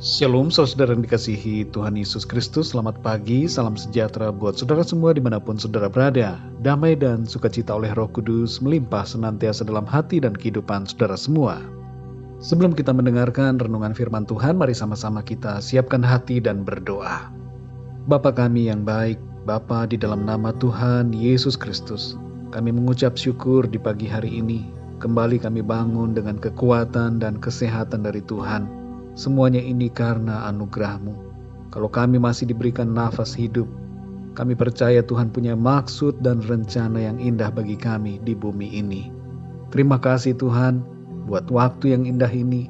Shalom saudara yang dikasihi Tuhan Yesus Kristus. Selamat pagi, salam sejahtera buat saudara semua dimanapun saudara berada. Damai dan sukacita oleh Roh Kudus melimpah senantiasa dalam hati dan kehidupan saudara semua. Sebelum kita mendengarkan renungan firman Tuhan, mari sama-sama kita siapkan hati dan berdoa. Bapa kami yang baik, Bapa di dalam nama Tuhan Yesus Kristus, kami mengucap syukur di pagi hari ini. Kembali kami bangun dengan kekuatan dan kesehatan dari Tuhan. Semuanya ini karena anugerah-Mu. Kalau kami masih diberikan nafas hidup, kami percaya Tuhan punya maksud dan rencana yang indah bagi kami di bumi ini. Terima kasih Tuhan buat waktu yang indah ini.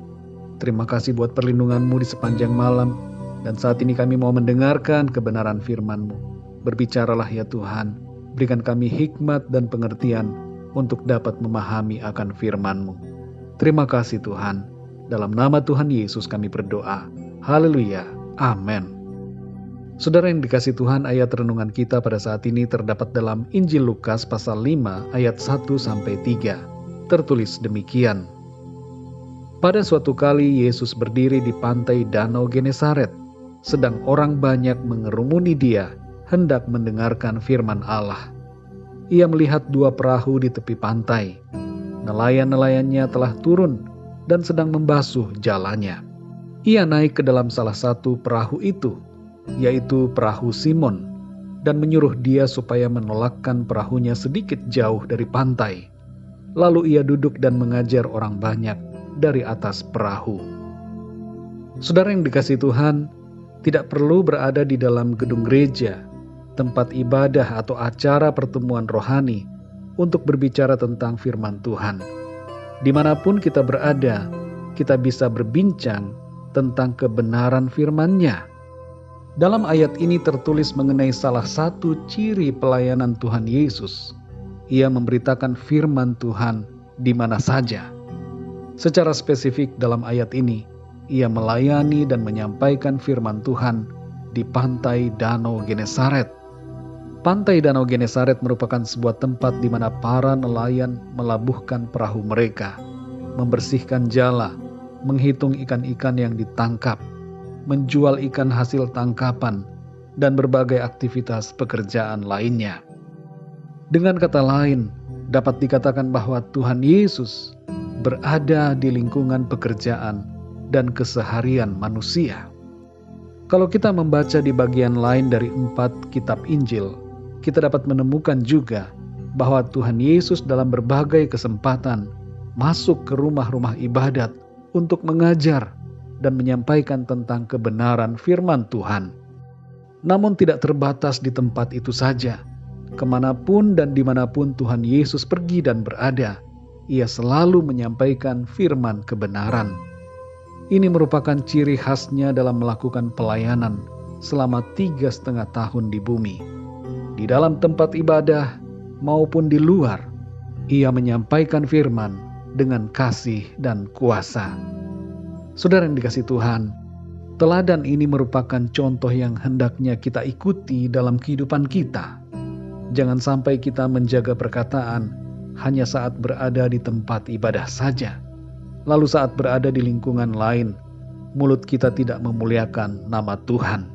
Terima kasih buat perlindungan-Mu di sepanjang malam. Dan saat ini kami mau mendengarkan kebenaran firman-Mu. Berbicaralah ya Tuhan, berikan kami hikmat dan pengertian untuk dapat memahami akan firman-Mu. Terima kasih Tuhan. Dalam nama Tuhan Yesus kami berdoa. Haleluya. Amin. Saudara yang dikasih Tuhan, ayat renungan kita pada saat ini terdapat dalam Injil Lukas pasal 5 ayat 1-3. Tertulis demikian. Pada suatu kali Yesus berdiri di pantai Danau Genesaret, sedang orang banyak mengerumuni Dia hendak mendengarkan firman Allah. Ia melihat dua perahu di tepi pantai. Nelayan-nelayannya telah turun dan sedang membasuh jalannya. Ia naik ke dalam salah satu perahu itu, yaitu perahu Simon, dan menyuruh dia supaya menolakkan perahunya sedikit jauh dari pantai. Lalu ia duduk dan mengajar orang banyak dari atas perahu. Saudara yang dikasihi Tuhan, tidak perlu berada di dalam gedung gereja, tempat ibadah atau acara pertemuan rohani untuk berbicara tentang firman Tuhan. Dimanapun kita berada, kita bisa berbincang tentang kebenaran firman-Nya. Dalam ayat ini tertulis mengenai salah satu ciri pelayanan Tuhan Yesus. Ia memberitakan firman Tuhan di mana saja. Secara spesifik dalam ayat ini, ia melayani dan menyampaikan firman Tuhan di pantai Danau Genesaret. Pantai Danau Genesaret merupakan sebuah tempat di mana para nelayan melabuhkan perahu mereka, membersihkan jala, menghitung ikan-ikan yang ditangkap, menjual ikan hasil tangkapan, dan berbagai aktivitas pekerjaan lainnya. Dengan kata lain, dapat dikatakan bahwa Tuhan Yesus berada di lingkungan pekerjaan dan keseharian manusia. Kalau kita membaca di bagian lain dari 4 kitab Injil, kita dapat menemukan juga bahwa Tuhan Yesus dalam berbagai kesempatan masuk ke rumah-rumah ibadat untuk mengajar dan menyampaikan tentang kebenaran firman Tuhan. Namun tidak terbatas di tempat itu saja. Kemanapun dan dimanapun Tuhan Yesus pergi dan berada, ia selalu menyampaikan firman kebenaran. Ini merupakan ciri khasnya dalam melakukan pelayanan selama 3,5 tahun di bumi. Di dalam tempat ibadah maupun di luar, ia menyampaikan firman dengan kasih dan kuasa. Saudara yang dikasihi Tuhan, teladan ini merupakan contoh yang hendaknya kita ikuti dalam kehidupan kita. Jangan sampai kita menjaga perkataan hanya saat berada di tempat ibadah saja. Lalu saat berada di lingkungan lain, mulut kita tidak memuliakan nama Tuhan.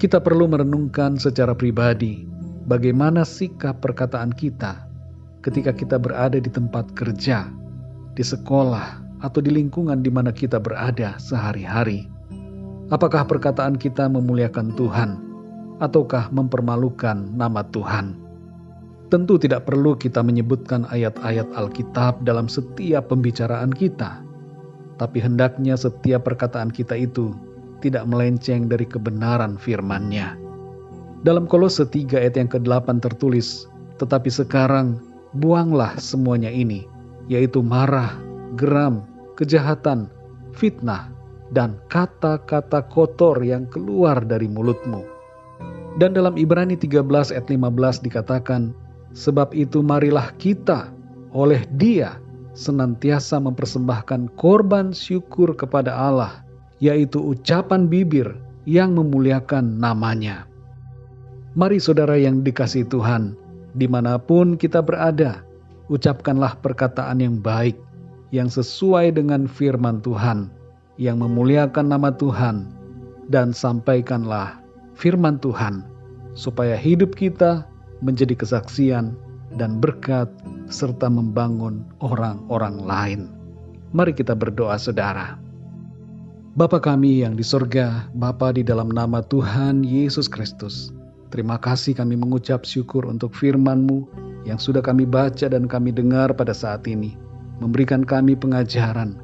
Kita perlu merenungkan secara pribadi bagaimana sikap perkataan kita ketika kita berada di tempat kerja, di sekolah, atau di lingkungan di mana kita berada sehari-hari. Apakah perkataan kita memuliakan Tuhan ataukah mempermalukan nama Tuhan? Tentu tidak perlu kita menyebutkan ayat-ayat Alkitab dalam setiap pembicaraan kita, tapi hendaknya setiap perkataan kita itu tidak melenceng dari kebenaran firman-Nya. Dalam Kolose 3 ayat yang ke-8 tertulis, "Tetapi sekarang buanglah semuanya ini, yaitu marah, geram, kejahatan, fitnah, dan kata-kata kotor yang keluar dari mulutmu." Dan dalam Ibrani 13 ayat 15 dikatakan, "Sebab itu marilah kita oleh Dia senantiasa mempersembahkan korban syukur kepada Allah, yaitu ucapan bibir yang memuliakan nama-Nya." Mari saudara yang dikasihi Tuhan, dimanapun kita berada, ucapkanlah perkataan yang baik, yang sesuai dengan firman Tuhan, yang memuliakan nama Tuhan, dan sampaikanlah firman Tuhan, supaya hidup kita menjadi kesaksian dan berkat serta membangun orang-orang lain. Mari kita berdoa, saudara. Bapa kami yang di sorga, Bapa di dalam nama Tuhan Yesus Kristus, terima kasih kami mengucap syukur untuk firman-Mu yang sudah kami baca dan kami dengar pada saat ini, memberikan kami pengajaran,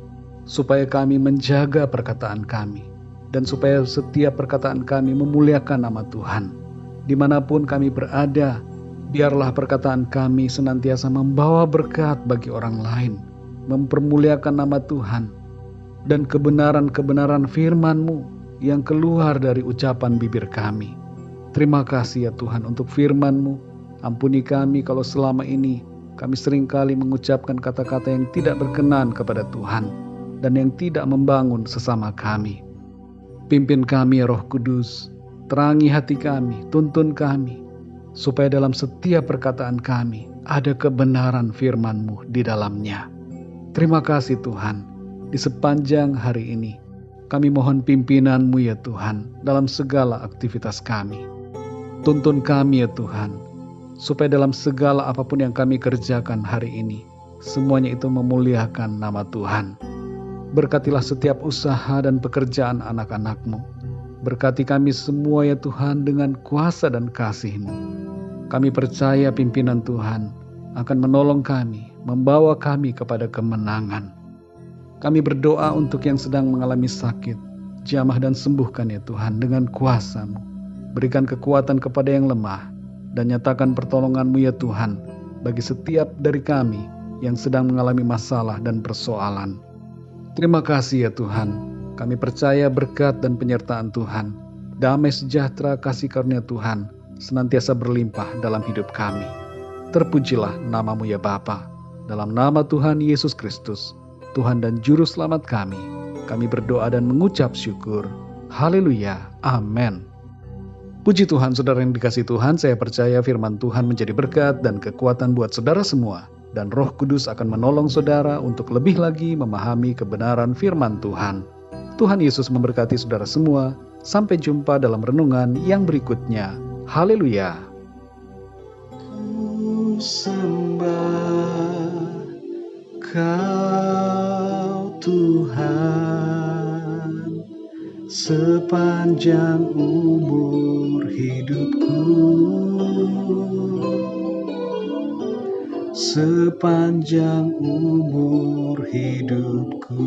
supaya kami menjaga perkataan kami, dan supaya setiap perkataan kami memuliakan nama Tuhan. Dimanapun kami berada, biarlah perkataan kami senantiasa membawa berkat bagi orang lain, mempermuliakan nama Tuhan, dan kebenaran-kebenaran firman-Mu yang keluar dari ucapan bibir kami. Terima kasih ya Tuhan untuk firman-Mu. Ampuni kami kalau selama ini kami seringkali mengucapkan kata-kata yang tidak berkenan kepada Tuhan dan yang tidak membangun sesama kami. Pimpin kami ya Roh Kudus, terangi hati kami, tuntun kami, supaya dalam setiap perkataan kami ada kebenaran firman-Mu di dalamnya. Terima kasih Tuhan. Di sepanjang hari ini, kami mohon pimpinan-Mu ya Tuhan dalam segala aktivitas kami. Tuntun kami ya Tuhan, supaya dalam segala apapun yang kami kerjakan hari ini, semuanya itu memuliakan nama Tuhan. Berkatilah setiap usaha dan pekerjaan anak-anak-Mu. Berkati kami semua ya Tuhan dengan kuasa dan kasih-Mu. Kami percaya pimpinan Tuhan akan menolong kami, membawa kami kepada kemenangan. Kami berdoa untuk yang sedang mengalami sakit, jamah dan sembuhkan ya Tuhan dengan kuasa-Mu. Berikan kekuatan kepada yang lemah, dan nyatakan pertolongan-Mu ya Tuhan, bagi setiap dari kami yang sedang mengalami masalah dan persoalan. Terima kasih ya Tuhan, kami percaya berkat dan penyertaan Tuhan, damai sejahtera kasih karunia Tuhan, senantiasa berlimpah dalam hidup kami. Terpujilah nama-Mu ya Bapa, dalam nama Tuhan Yesus Kristus, Tuhan dan Juru Selamat kami berdoa dan mengucap syukur. Haleluya, amin. Puji Tuhan, saudara yang dikasihi Tuhan, saya percaya firman Tuhan menjadi berkat dan kekuatan buat saudara semua, dan Roh Kudus akan menolong saudara untuk lebih lagi memahami kebenaran firman Tuhan. Tuhan Yesus memberkati saudara semua. Sampai jumpa dalam renungan yang berikutnya. Haleluya. Ku sembah Kau Tuhan sepanjang umur hidupku, sepanjang umur hidupku.